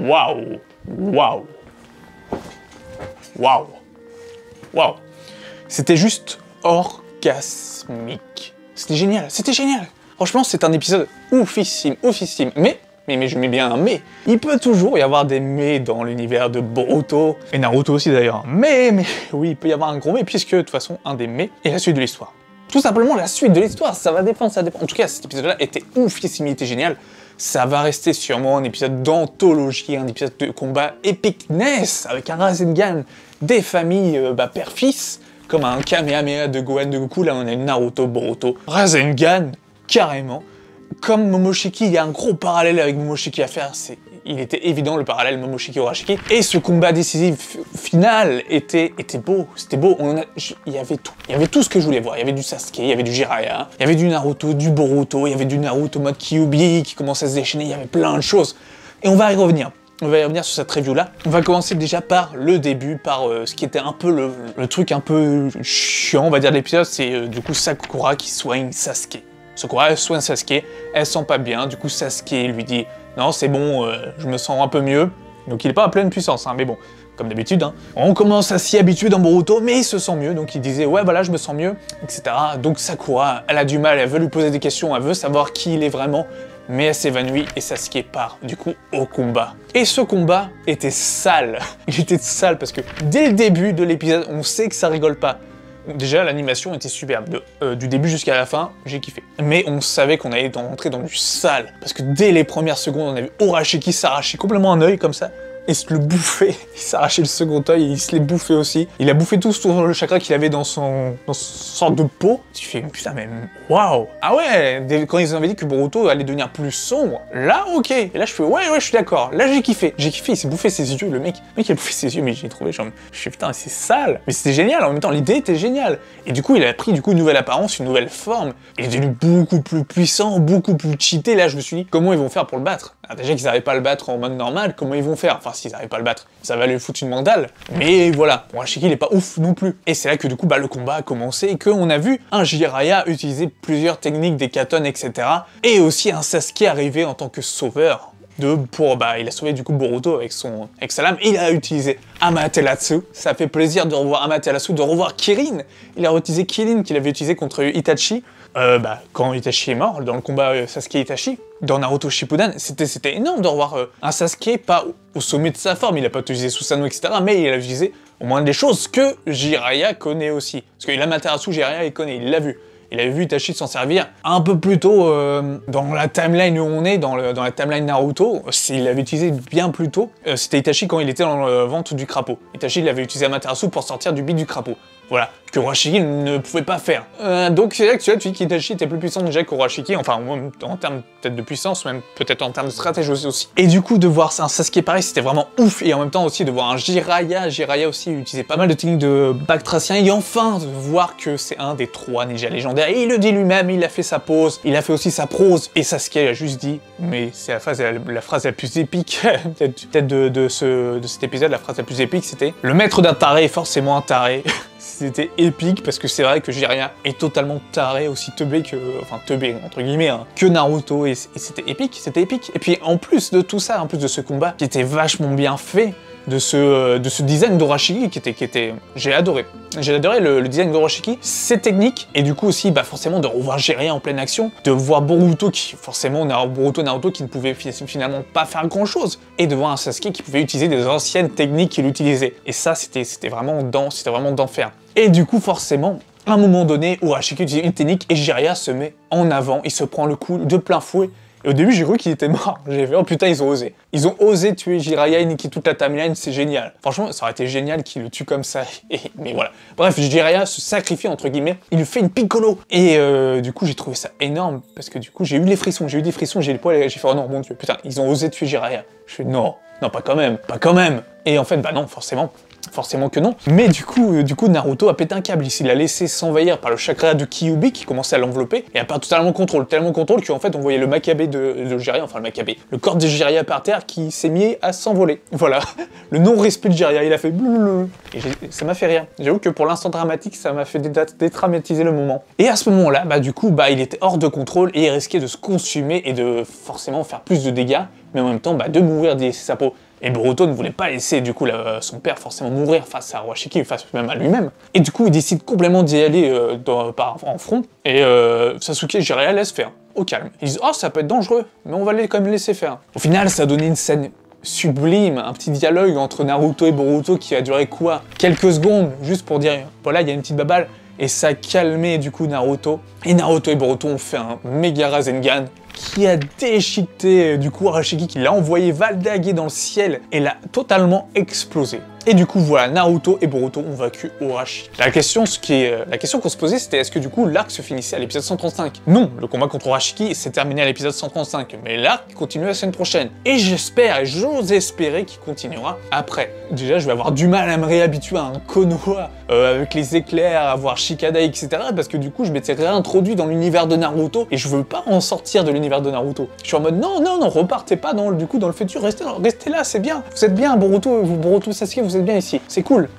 Waouh! Waouh! Waouh! Waouh! C'était juste orgasmique. C'était génial, c'était génial! Franchement, c'est un épisode oufissime, oufissime. Mais je mets bien un mais. Il peut toujours y avoir des mais dans l'univers de Boruto, et Naruto aussi d'ailleurs. Mais, oui, il peut y avoir un gros mais, puisque de toute façon, un des mais est la suite de l'histoire. Tout simplement la suite de l'histoire, ça va dépendre, ça dépend. En tout cas, cet épisode-là était oufissime, il était génial. Ça va rester sûrement un épisode d'anthologie, un épisode de combat epicness, avec un Rasengan des familles père-fils, comme un Kamehameha de Gohan de Goku, là on a une Naruto, Boruto, Rasengan, carrément. Comme Momoshiki, il y a un gros parallèle avec Momoshiki à faire, il était évident le parallèle Momoshiki-Urashiki. Et ce combat décisif final était beau, c'était beau, il y avait tout. Il y avait tout ce que je voulais voir, il y avait du Sasuke, il y avait du Jiraiya, il y avait du Naruto, du Boruto, il y avait du Naruto mode Kyuubi qui commençait à se déchaîner, il y avait plein de choses. Et on va y revenir. On va y revenir sur cette review-là. On va commencer déjà par le début, par ce qui était un peu le truc un peu chiant, on va dire, de l'épisode, c'est du coup Sakura qui soigne Sasuke. Sakura, elle soigne Sasuke, elle sent pas bien, du coup Sasuke lui dit « Non, c'est bon, je me sens un peu mieux ». Donc il est pas à pleine puissance, hein, mais bon, comme d'habitude. Hein. On commence à s'y habituer dans Boruto, mais il se sent mieux, donc il disait « Ouais, voilà, je me sens mieux », etc. Donc Sakura, elle a du mal, elle veut lui poser des questions, elle veut savoir qui il est vraiment, mais elle s'évanouit et Sasuke part, du coup, au combat. Et ce combat était sale. Il était sale parce que dès le début de l'épisode, on sait que ça rigole pas. Déjà, l'animation était superbe. Du début jusqu'à la fin, j'ai kiffé. Mais on savait qu'on allait rentrer dans du sale. Parce que dès les premières secondes, on a vu Urashiki s'arracher complètement un œil comme ça. Et se le bouffer. Il s'arrachait le second œil et il se l'est bouffé aussi. Il a bouffé tout le chakra qu'il avait dans son sorte de peau. Tu fais, putain, mais waouh! Ah ouais, quand ils avaient dit que Boruto allait devenir plus sombre, là, ok. Et là, je fais, ouais, je suis d'accord. Là, j'ai kiffé. J'ai kiffé, il s'est bouffé ses yeux. Le mec, il a bouffé ses yeux, mais j'ai trouvé, genre, je fais, putain, c'est sale. Mais c'était génial, en même temps, l'idée était géniale. Et du coup, il a pris, une nouvelle apparence, une nouvelle forme. Il est devenu beaucoup plus puissant, beaucoup plus cheaté. Là, je me suis dit, comment ils vont faire pour le battre? Alors, déjà qu'ils n'arrivaient pas à le battre en mode normal, comment ils vont faire? Enfin, s'ils n'arrivent pas à le battre, ça va lui foutre une mandale. Mais voilà, Urashiki, il est pas ouf non plus. Et c'est là que du coup, le combat a commencé et qu'on a vu un Jiraiya utiliser plusieurs techniques, des katones, etc. Et aussi un Sasuke arriver en tant que sauveur. Il a sauvé du coup Boruto avec sa lame, il a utilisé Amaterasu. Ça fait plaisir de revoir Amaterasu, de revoir Kirin. Il a utilisé Kirin qu'il avait utilisé contre Itachi. Quand Itachi est mort, dans le combat Sasuke-Itachi, dans Naruto Shippuden, c'était énorme de revoir un Sasuke pas au sommet de sa forme, il a pas utilisé Susanoo, etc., mais il a utilisé au moins des choses que Jiraiya connaît aussi. Parce que l'Amaterasu, Jiraiya, il connaît, il l'a vu. Il avait vu Itachi s'en servir un peu plus tôt dans la timeline où on est, dans la timeline Naruto. Il l'avait utilisé bien plus tôt. C'était Itachi quand il était dans le ventre du crapaud. Itachi, il avait utilisé Amaterasu pour sortir du bit du crapaud. Voilà, que Urashiki ne pouvait pas faire. Donc c'est là que tu dis qu'Itachi était plus puissant déjà qu'Urashiki, enfin en termes peut-être de puissance, même peut-être en termes de stratégie aussi. Et du coup de voir un Sasuke pareil, c'était vraiment ouf, et en même temps aussi de voir un Jiraiya aussi utiliser pas mal de techniques de Bactracien, et enfin de voir que c'est un des 3 ninjas légendaires, et il le dit lui-même, il a fait sa pose, il a fait aussi sa prose, et Sasuke a juste dit, mais c'est la phrase la plus épique, peut-être de cet épisode, la phrase la plus épique, c'était « Le maître d'un taré est forcément un taré ». C'était épique parce que c'est vrai que Jiraiya est totalement taré, aussi teubé entre guillemets, hein, que Naruto, et c'était épique, Et puis en plus de tout ça, en plus de ce combat qui était vachement bien fait, de ce design d'Urashiki qui était j'ai adoré le design d'Urashiki, ses techniques, et du coup aussi forcément de revoir Jiraiya en pleine action, de voir Boruto qui forcément Naruto qui ne pouvait finalement pas faire grand chose, et de voir un Sasuke qui pouvait utiliser des anciennes techniques qu'il utilisait, et ça c'était vraiment d'enfer. Et du coup forcément à un moment donné Urashiki utilise une technique et Jiraiya se met en avant, il se prend le coup de plein fouet. Et au début, j'ai cru qu'il était mort. J'ai fait, oh putain, ils ont osé. Ils ont osé tuer Jiraiya et niquer toute la timeline, c'est génial. Franchement, ça aurait été génial qu'il le tue comme ça. Mais voilà. Bref, Jiraiya se sacrifie, entre guillemets. Il lui fait une piccolo. Et du coup, j'ai trouvé ça énorme. Parce que du coup, j'ai eu des frissons, j'ai les poils, j'ai fait, oh non, mon dieu, putain, ils ont osé tuer Jiraiya. Je fais, non, pas quand même. Et en fait, non, forcément que non. Mais du coup, Naruto a pété un câble. Il l'a laissé s'envahir par le chakra de Kyuubi qui commençait à l'envelopper et a perdu totalement contrôle. Tellement contrôle qu'en fait, on voyait le Makabe de Jiraiya, enfin le Makabe, le corps de Jiraiya par terre qui s'est mis à s'envoler. Voilà. Le non-respect de Jiraiya, il a fait blablabla. Et ça m'a fait rire. J'avoue que pour l'instant dramatique, ça m'a fait dédramatiser le moment. Et à ce moment-là, il était hors de contrôle et il risquait de se consumer et de forcément faire plus de dégâts, mais en même temps, de mourir, sa peau. Et Boruto ne voulait pas laisser du coup son père forcément mourir face à Urashiki, face même à lui-même. Et du coup il décide complètement d'y aller en front, et Sasuke et Jiraiya laissent faire, au calme. Ils disent « Oh, ça peut être dangereux, mais on va quand même laisser faire. » Au final, ça a donné une scène sublime, un petit dialogue entre Naruto et Boruto qui a duré quoi? Quelques secondes, juste pour dire « Voilà, il y a une petite baballe. » Et ça a calmé du coup Naruto. Et Naruto et Boruto ont fait un méga Rasengan qui a déchiqueté du coup Arashiki, qui l'a envoyé valdaguer dans le ciel et l'a totalement explosé. Et du coup voilà, Naruto et Boruto ont vaincu Urashiki. La question qu'on se posait, c'était est-ce que du coup l'arc se finissait à l'épisode 135? Non, le combat contre Urashiki s'est terminé à l'épisode 135, mais l'arc continue la semaine prochaine. Et j'espère, et j'ose espérer qu'il continuera après. Déjà, je vais avoir du mal à me réhabituer à un Konoha avec les éclairs, à voir Shikadai, etc. Parce que du coup, je m'étais réintroduit dans l'univers de Naruto et je veux pas en sortir de l'univers de Naruto. Je suis en mode non, repartez pas dans le futur, restez là, c'est bien. Vous êtes bien, Boruto Sasuke, vous êtes bien ici. C'est cool.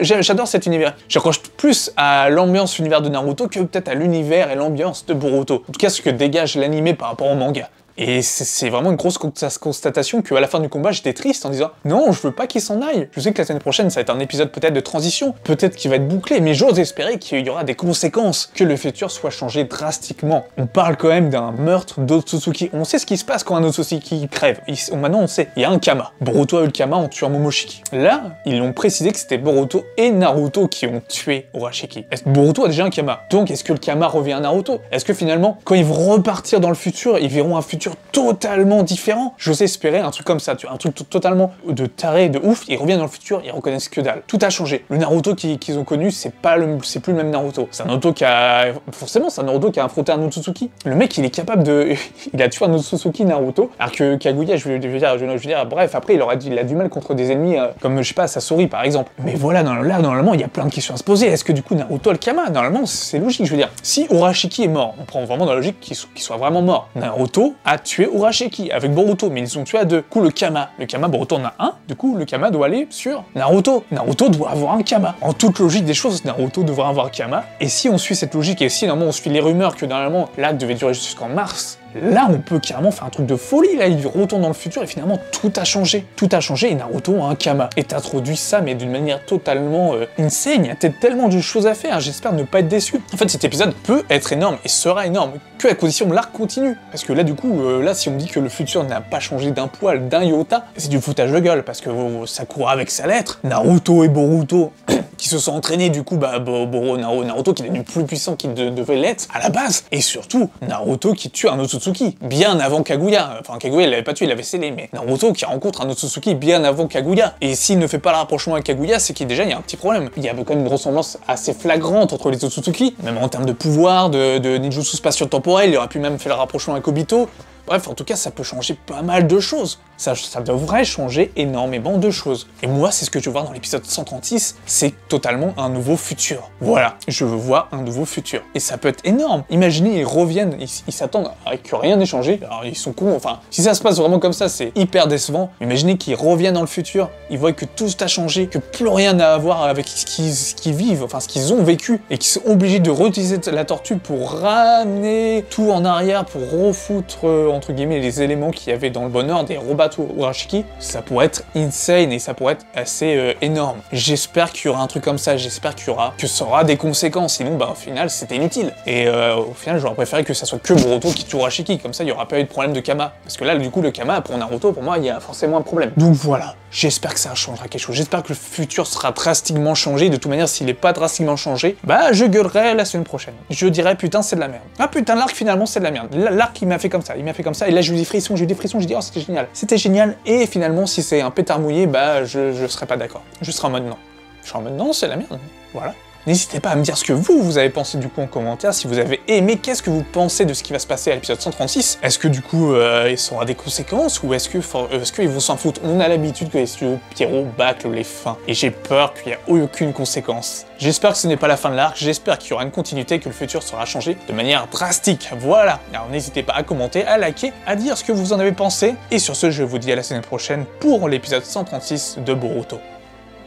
J'adore cet univers. J'accroche plus à l'ambiance univers de Naruto que peut-être à l'univers et l'ambiance de Boruto. En tout cas, ce que dégage l'anime par rapport au manga. Et c'est vraiment une grosse constatation qu'à la fin du combat, j'étais triste en disant « Non, je veux pas qu'il s'en aille. Je sais que la semaine prochaine, ça va être un épisode peut-être de transition, peut-être qu'il va être bouclé, mais j'ose espérer qu'il y aura des conséquences, que le futur soit changé drastiquement. » On parle quand même d'un meurtre d'Otsutsuki. On sait ce qui se passe quand un Otsutsuki crève. Maintenant, on sait. Il y a un Kama. Boruto a eu le Kama en tuant Momoshiki. Là, ils ont précisé que c'était Boruto et Naruto qui ont tué Urashiki. Boruto a déjà un Kama. Donc, est-ce que le Kama revient à Naruto? Est-ce que finalement, quand ils vont repartir dans le futur, ils verront un futur totalement différent? J'ose espérer un truc comme ça, tu vois, un truc totalement de taré, de ouf. Ils reviennent dans le futur, ils reconnaissent que dalle. Tout a changé. Le Naruto qu'ils ont connu, c'est plus le même Naruto. C'est un Naruto qui a... Forcément, c'est un Naruto qui a affronté un Otsutsuki. Le mec, il est capable de... il a tué un Otsutsuki Naruto, alors que Kaguya, je veux dire, bref, après, il a du mal contre des ennemis comme, je sais pas, Sasori, par exemple. Mais voilà, là, normalement, il y a plein de questions à se poser. Est-ce que du coup, Naruto a le Kama? Normalement, c'est logique, je veux dire. Si Urashiki est mort, on prend vraiment dans la logique qu'il soit vraiment mort. Naruto a tué Urashiki avec Boruto, mais ils sont tués à deux. Du coup, le Kama, Boruto en a un, du coup, le Kama doit aller sur Naruto. Naruto doit avoir un Kama. En toute logique des choses, Naruto devrait avoir un Kama. Et si on suit cette logique, et si normalement on suit les rumeurs que normalement l'acte devait durer jusqu'en mars, là, on peut carrément faire un truc de folie, là, il retourne dans le futur et finalement tout a changé. Tout a changé et Naruto a un Kama. Et t'introduis ça, mais d'une manière totalement insane. Il y a tellement de choses à faire, j'espère ne pas être déçu. En fait, cet épisode peut être énorme et sera énorme, que à condition que l'arc continue. Parce que là, du coup, là, si on me dit que le futur n'a pas changé d'un poil, d'un iota, c'est du foutage de gueule, parce que Sakura avec sa lettre, Naruto et Boruto, qui se sont entraînés, du coup, Naruto qui est devenu plus puissant qu'il devait l'être à la base, et surtout, Naruto qui tue un Otsutsuki, bien avant Kaguya. Enfin, Kaguya, il l'avait pas tué, il l'avait scellé, mais Naruto qui rencontre un Otsutsuki bien avant Kaguya. Et s'il ne fait pas le rapprochement avec Kaguya, c'est qu'il déjà, il y a un petit problème. Il y avait quand même une ressemblance assez flagrante entre les Otsutsuki, même en termes de pouvoir, de ninjutsu spatio-temporel, il aurait pu même faire le rapprochement avec Obito. Bref, en tout cas, ça peut changer pas mal de choses. Ça devrait changer énormément de choses. Et moi, c'est ce que je veux voir dans l'épisode 136, c'est totalement un nouveau futur. Voilà, je veux voir un nouveau futur. Et ça peut être énorme. Imaginez, ils reviennent, ils s'attendent à que rien n'ait changé. Alors, ils sont cons, enfin, si ça se passe vraiment comme ça, c'est hyper décevant. Imaginez qu'ils reviennent dans le futur, ils voient que tout a changé, que plus rien n'a à voir avec ce qu'ils vivent, enfin, ce qu'ils ont vécu, et qu'ils sont obligés de réutiliser la tortue pour ramener tout en arrière, pour refoutre, entre guillemets, les éléments qu'il y avait dans le bon ordre et rebattre Urashiki. Ça pourrait être insane et ça pourrait être assez énorme. J'espère qu'il y aura un truc comme ça, j'espère que ça aura des conséquences, sinon bah au final c'était inutile. Et au final j'aurais préféré que ça soit que Boruto qui tue Urashiki, comme ça il n'y aura pas eu de problème de Kama. Parce que là du coup le Kama pour Naruto, pour moi il y a forcément un problème. Donc voilà, j'espère que ça changera quelque chose, j'espère que le futur sera drastiquement changé. De toute manière s'il n'est pas drastiquement changé, bah je gueulerai la semaine prochaine. Je dirais putain c'est de la merde. Ah putain l'arc finalement c'est de la merde. L'arc il m'a fait comme ça, et là j'ai eu des frissons, j'ai dit oh c'était génial. C'était génial, et finalement si c'est un pétard mouillé, bah je serais pas d'accord. Je serais en mode non. Je serais en mode non, c'est la merde. Voilà. N'hésitez pas à me dire ce que vous avez pensé du coup en commentaire, si vous avez aimé, qu'est-ce que vous pensez de ce qui va se passer à l'épisode 136. Est-ce que du coup il aura des conséquences, ou est-ce qu'ils vont s'en foutre? On a l'habitude que les studios Pierrot bâclent les fins, et j'ai peur qu'il n'y ait aucune conséquence. J'espère que ce n'est pas la fin de l'arc, j'espère qu'il y aura une continuité, que le futur sera changé de manière drastique, voilà. Alors n'hésitez pas à commenter, à liker, à dire ce que vous en avez pensé, et sur ce je vous dis à la semaine prochaine pour l'épisode 136 de Boruto.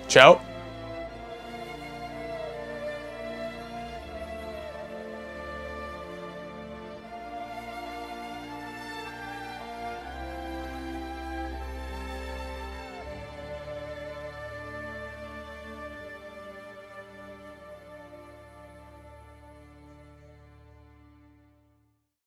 Ciao.